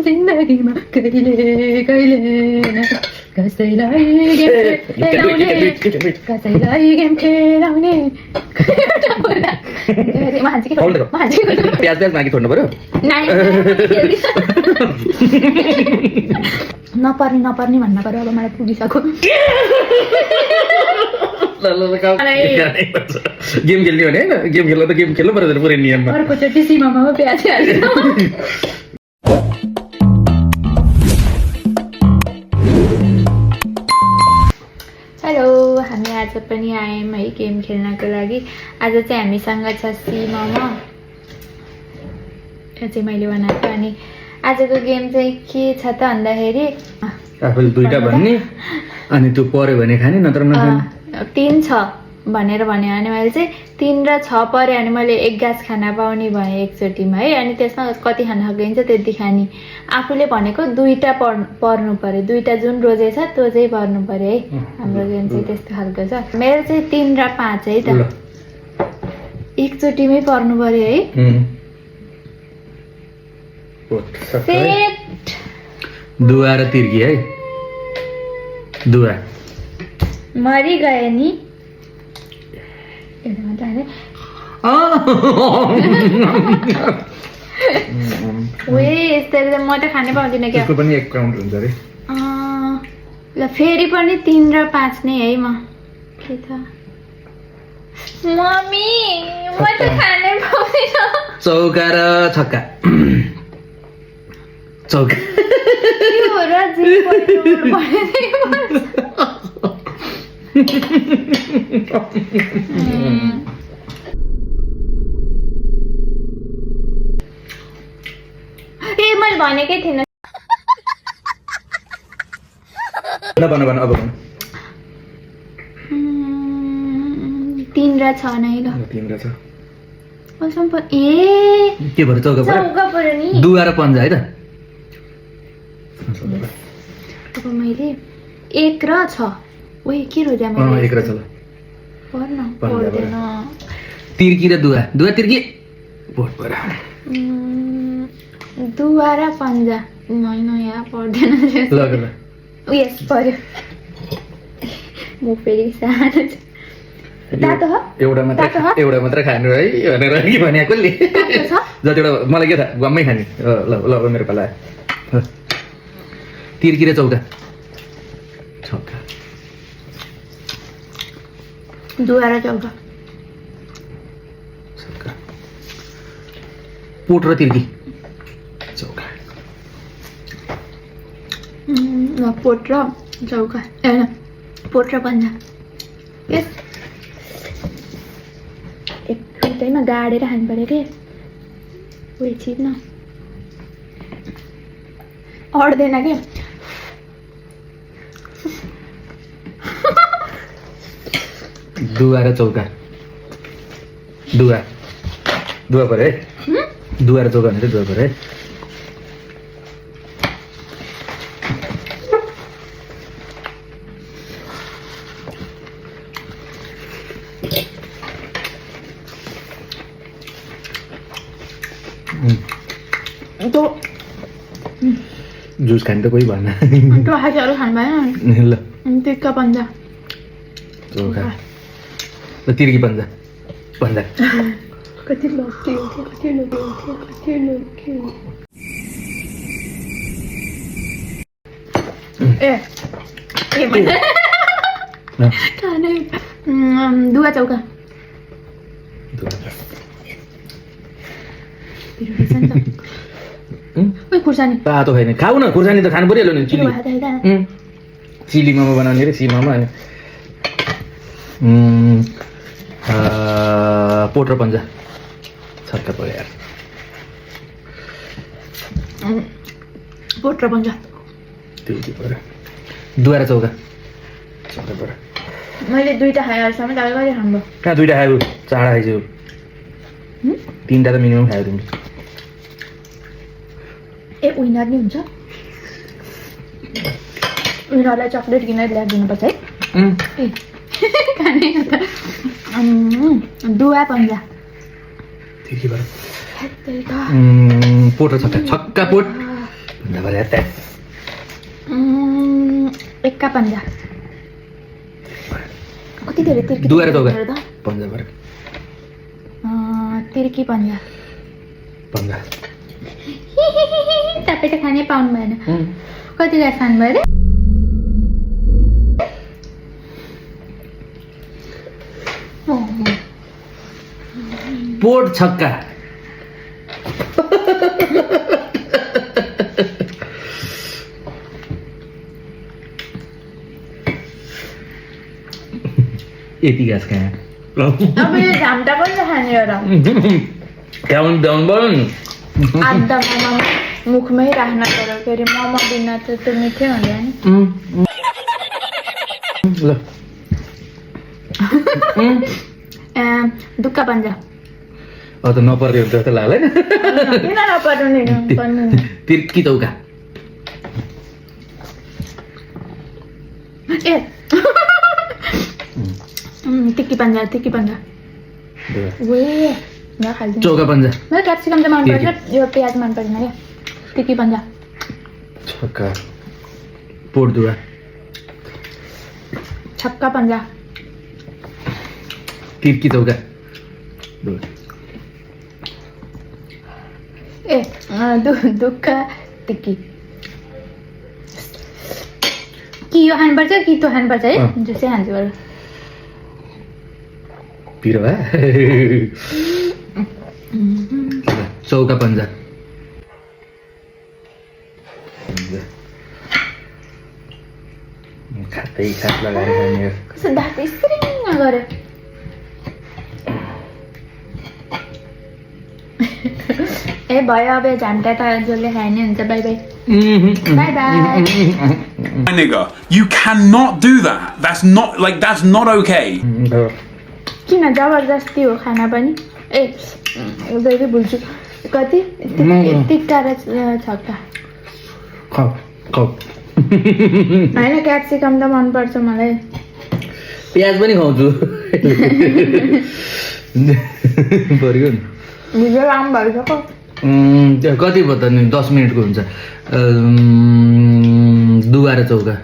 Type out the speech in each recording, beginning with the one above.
जिन्दगीमा कहिले कहिले कसैलाई गेम खेलाउने प्याज मागी छोड्नु पर्यो नपर्ने नपर्ने भन्न पर्यो अब मलाई पुगिसक्यो गेम खेल्ने भने होइन गेम खेल्दा त गेम खेल्नु पर्यो पुरै नियममा अर्कोचोटि सीमामा प्याज हाल्छ हेलो हामी आज पनि आयौँ है गेम खेल्नको लागि आज चाहिँ हामीसँग छ सीमामा यो चाहिँ मैले बनाएको अनि आजको गेम चाहिँ के छ त भन्दाखेरि आफूले दुईटा भन्ने अनि त्यो पर्यो भने खाने नत्र नखाने 3 छ भनेर भन्यो अनि मैले चाहिँ 3 र 6 पर्यो अनि मैले 1 गाँस खाना पाउने भएँ एकचोटिमा है अनि त्यसमा कति खान सकिन्छ त्यति खाने आफूले भनेको दुईटा पर्नु पर्यो दुईटा जुन रोजे छ त्यो चाहिँ पर्नु पर्यो है हाम्रो गेम चाहिँ त्यस्तो खालको छ मेरो चाहिँ 3 र 5 है त एकचोटिमै पर्नु पर्यो है दुवा र तिर्की है दुवा मरि गए नि यस्तै म त खानै पाउँदिनँ क्या पनि एक काउन्ट हुन्छ अरे ल फेरि पनि 3 र 5 नै है म के त मम्मी म त खानै पाउँदिनँ चौका र छक्का चौका ए मैले भनेकै थिइनँ ल भन भन अब भन 3 र 6 नै ल 3 र 6 ए के भन्छ चौका पर्यो नि दुवा र पन्जा है त अब मैले 1 र 6 ओइ के रोजा मैले 1 र 6 पर्न पर्दैन तिर्की र दुवा दुवा तिर्की पोट पर्यो दुवा र पन्जा होइन यहाँ पर्दैन ल ल यस पर्यो म फेरि सानो तातो हो एउटा मात्र खानु है भनेर के भने कसले जतिवटा मलाई के थाहा गम्मै खाने ल ल मेरो पाला तिर्की र चौका छक्का दुवा र चौका छक्का पोट र तिर्की चौका पोट र चौका होइन पोट र पन्जा यस एकैमा गाडेर खानु पर्यो के उयो छिट्न अड्दैन के दुवा र चौका दुवा दुवा पर्यो है दुवा र चौका भने चाहिँ दुवा पर्यो है जुस खाने त कोही भएन त्यो हातहरू खानु भएन ल टिक्का पन्जा चौका ल तिर्की पन्जा पन्जा कति लोके खाने दुवा चौका खुर्सानी तातो खाने खाऊ न खुर्सानी त खानु परिहाल्यो नि चिली चिली मोमो बनाउने रे सीमामा अनि पोट र पन्जा छक्का पर्यो यार पोट र पन्जा त्यो पर्यो दुवा र चौका छक्का पर्यो मैले दुईटा खाएँ अहिलेसम्म तपाईँ कहिले खानुभयो कहाँ दुईटा खायो चाँडा खाइसक्यो 3टा त मिनिमम खायो तिमीले ए विनर नि हुन्छ विनरलाई चक्लेट किनेर ल्याइदिनुपर्छ है ए खाने दुवा पन्जा तिर्कीबाट त्यही त पोट र छक्का छक्का पोट भन्दा भरे यार एक्का पन्जा कति धेरै तिर्की दुवारे चौका पन्जा भरे तिर्की पन्जा पन्जा तपाईँ त खानै पाउनु भएन कति गाँस खानुभयो अरे पोट छक्का यति घाँस खाएँ अब यो झाम्टा पनि त खाने हो र डाउन डाउन बन आधा मोमो मुखमै राख्न पर्यो के अरे मोमो बिना त त्यो मिठै हुँदैन ल दुक्का पन्जा अब त नपर्ने हुन्छ जस्तो लाग्दैन किन नपर्नु तिर्की चौका ए टिक्की पन्जा वे नखाल्छु चौका पन्जा मलाई क्याप्सिकम चाहिँ मनपर्छ यो प्याज मन पर्दैन क्या टिक्की पन्जा छक्का पोट दुवा छक्का पन्जा तिर्की चौका ए दुक्का टिक्की कि यो खानुपर्छ कि त्यो खानुपर्छ है जुसै खान्छु बरु पिरो चौका पन्जा खाँदै खास लगाएर खाने कस्तो दाँत स्त्रिङ गऱ्यो ए भयो अब झन्टा त जसले खाए नि हुन्छ by by by by My nigga, you cannot do that. That's not okay. किन जबरजस्ती हो खाना पनि ए जहिले भुल्छु कति टिक्का र छक्का होइन क्याप्सिकम त मनपर्छ मलाई प्याज पनि खुवाउँछु पर्यो नि भिडियो लामो भइसक्यो कति भयो त नि 10 मिनटको हुन्छ दुवा र चौका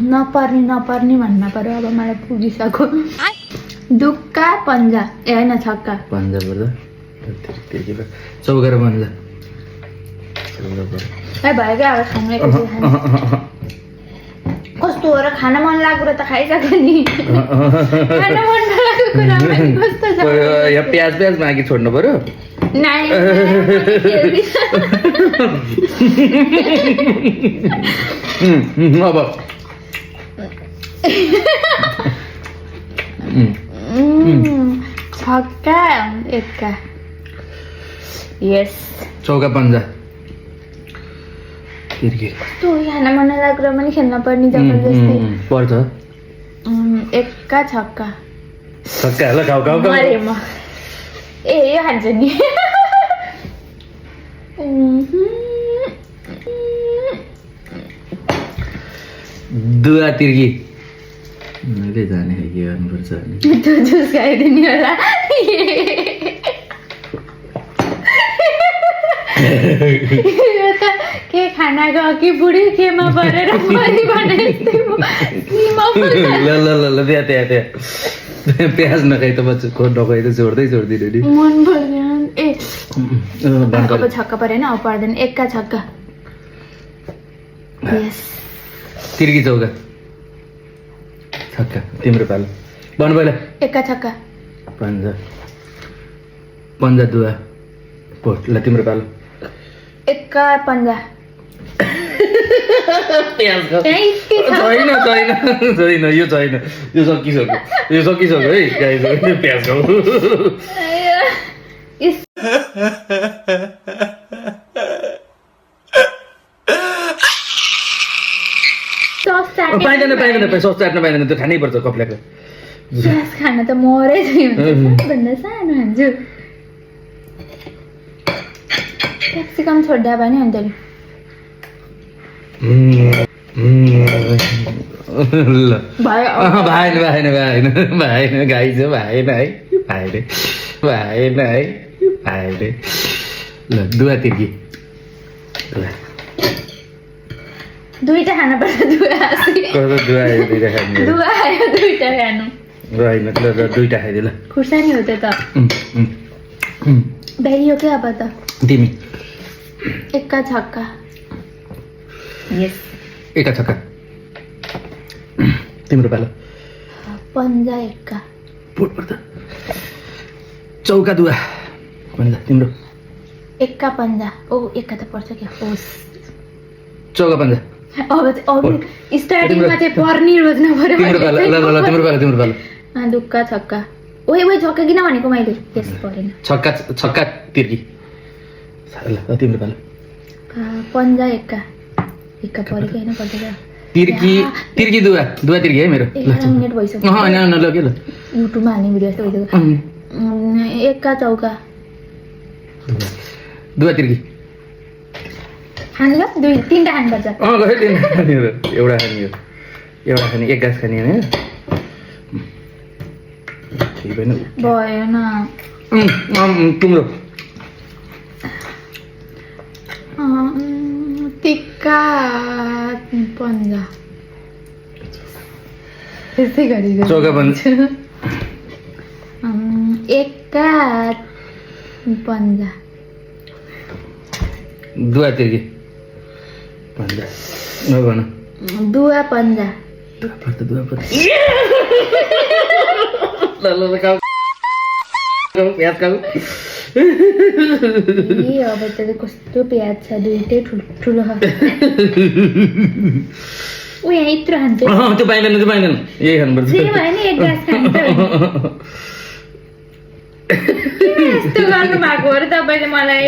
नपर्ने भन्न पर्यो अब मलाई पुगिसक्यो दुक्का पन्जा ए होइन छक्का पन्जा पर्दा चौका र पन्जा ए भयो क्या अब खानु कस्तो हो र खाना मन लाग्यो र त खाइसक्यो नि खाना मन नलागेको कुरामा कस्तो छ यहाँ प्याज मागी छोड्नु पर्यो नाइ अब छक्का एक्का यस चौका पन्जा तिर्की कस्तो खाना मन नलाग्यो पनि खेल्न पर्ने जबरजस्ती पर्छ एक्का छक्का छक्का ल खाऊ मरे म ए यो खान्छु नि दुवा तिर्की मैले जाने के गर्नुपर्छ भने त्यो जुस खाइदिने होला यो त के खाना गयो कि बुढी केमा परेर मरि भने ल त्यहाँ प्याज नखाइ त बच्चा नखाइ त छोड्दिनु नि मन पर्दैन ए अब छक्का परेन अब पर्दैन एक्का छक्का यस तिर्की चौका छक्का तिम्रो पालो भन्नु पहिला एक्का छक्का पन्जा दुवा पोट ल तिम्रो पालो एक्का पन्जा छैन यो सकिसक्यो है गाई प्याज खाऊ पाइँदैन सस चाट्न पाइँदैन त्यो खानै पर्छ कप्ल्याको प्याज खान त मरै भन्दा सानो खान्छु क्याप्सिकम छोड्दा पनि हुन्छ नि ल भयो भएन भएन भएन भएन गाई छ भएन है भएन भएन है भएन ल दुवा तिर्की दुईटा खानु पर्छ दुवा कसो दुवा आयो दुईटा खाने दुवा आयो दुईटा खानु होइन ल ल दुईटा खाइदियो ल खुर्सानी हो त्यो त बेरियो के अब त तिमी एक्का छक्का यस एका छक्का तिम्रो पालो पन्जा एक्का पोट पर्दा चौका दुवा भन्दा तिम्रो एक्का पन्जा ओ एक्का त पर्छ क्या होस् चौका पन्जा अब स्टार्टिङमा चाहिँ पर्नी रोज्नु पर्यो तिम्रो पालो ल ल ल तिम्रो पालो तिम्रो पालो दुक्का छक्का ओए ओए छक्का किन भनेको मैले त्यस परेन छक्का छक्का तिर्की ल तिम्रो पालो पन्जा एक्का एक्का परेको होइन पर्छ तिर्की तिर्की दुवा दुवा तिर्की है मेरो ल 11 मिनट भइसक्यो होइन होइन ल के ल युट्युबमा हाल्ने भिडियो जस्तो भइसक्यो एक्का चौका दुवा तिर्की खानु ल दुई तिनवटा खानुपर्छ गयो तिम्रो एउटा खाने हो एउटा खाने एक गाँस खाने होइन ठिक भएन भएन तिम्रो टिक्का पन्जा त्यस्तै गरेको चौका पन्जा एक्का पन्जा दुवा तिर्की पन्जा नभन दुवा पन्जा दुवा पर्छ ल ल ल खाऊ प्याज खाऊ ए अब त कस्तो प्याज छ दुइटै ठुलो छ ऊ यहाँ यत्रो खान्छ त्यो पाइँदैन यही खानुपर्छ जे भयो नि एक ग्लास खान्छ यस्तो गर्नु भएको हो र तपाईँले मलाई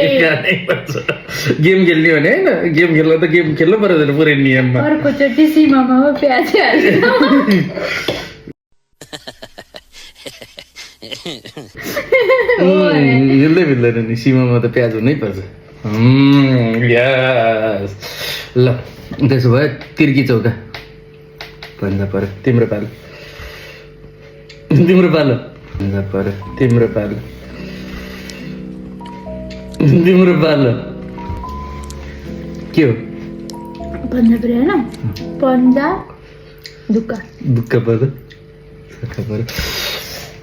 गेम खेल्ने भने होइन गेम खेल्दा त गेम खेल्नु पर्यो पुरै नियममा अर्कोचोटि सीमामा हो प्याज हाल्नु मिल्दै मिल्दैन नि सीमामा त प्याज हुनै पर्छ यस ल त्यसो भए तिर्की चौका भन्दा पर्यो तिम्रो पालो भन्दा पर्यो तिम्रो पालो के हो भन्दा पर्यो होइन पन्जा दुक्का पर्यो छक्का पर्यो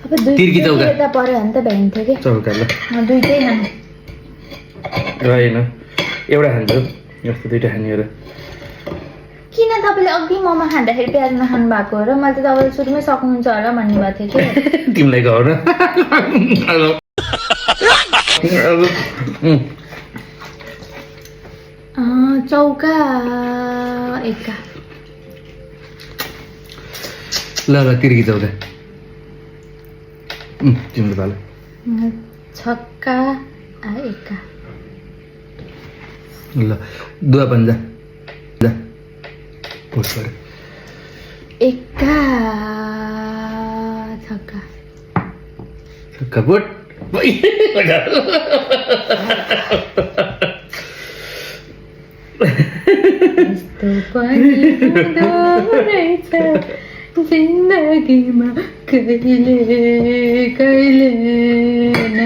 अब दुई तिर्की चौका यता पर्यो भने त भ्याइन्थ्यो कि चौका ल दुइटै खानु होइन एउटा खान्छु जस्तो दुइटा खाने हो र किन तपाईँले अघि मोमो खाँदाखेरि प्याज नखानु भएको हो र मैले त तपाईँले सुरुमै सक्नुहुन्छ होला भन्नुभएको थियो कि तिमीलाई गयो न चौका एक्का ल ल तिर्की चौका तिम्रो पालो छक्का एक्का ल दुवा पन्जा पोट पर्यो एक्का छक्का छक्का पोट यस्तो पनि हुँदो रहेछ जिन्दगीमा कहिले कहिले न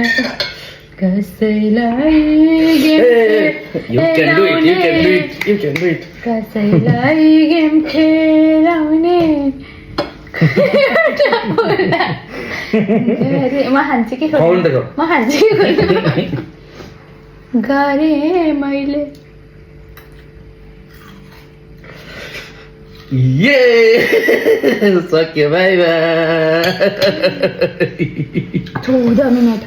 कसैलाई कसैलाई गेम खेलाउने म खान्छु कि म खान्छु कि गरे मैले ये सक्यो बाई बाई 14 मिनट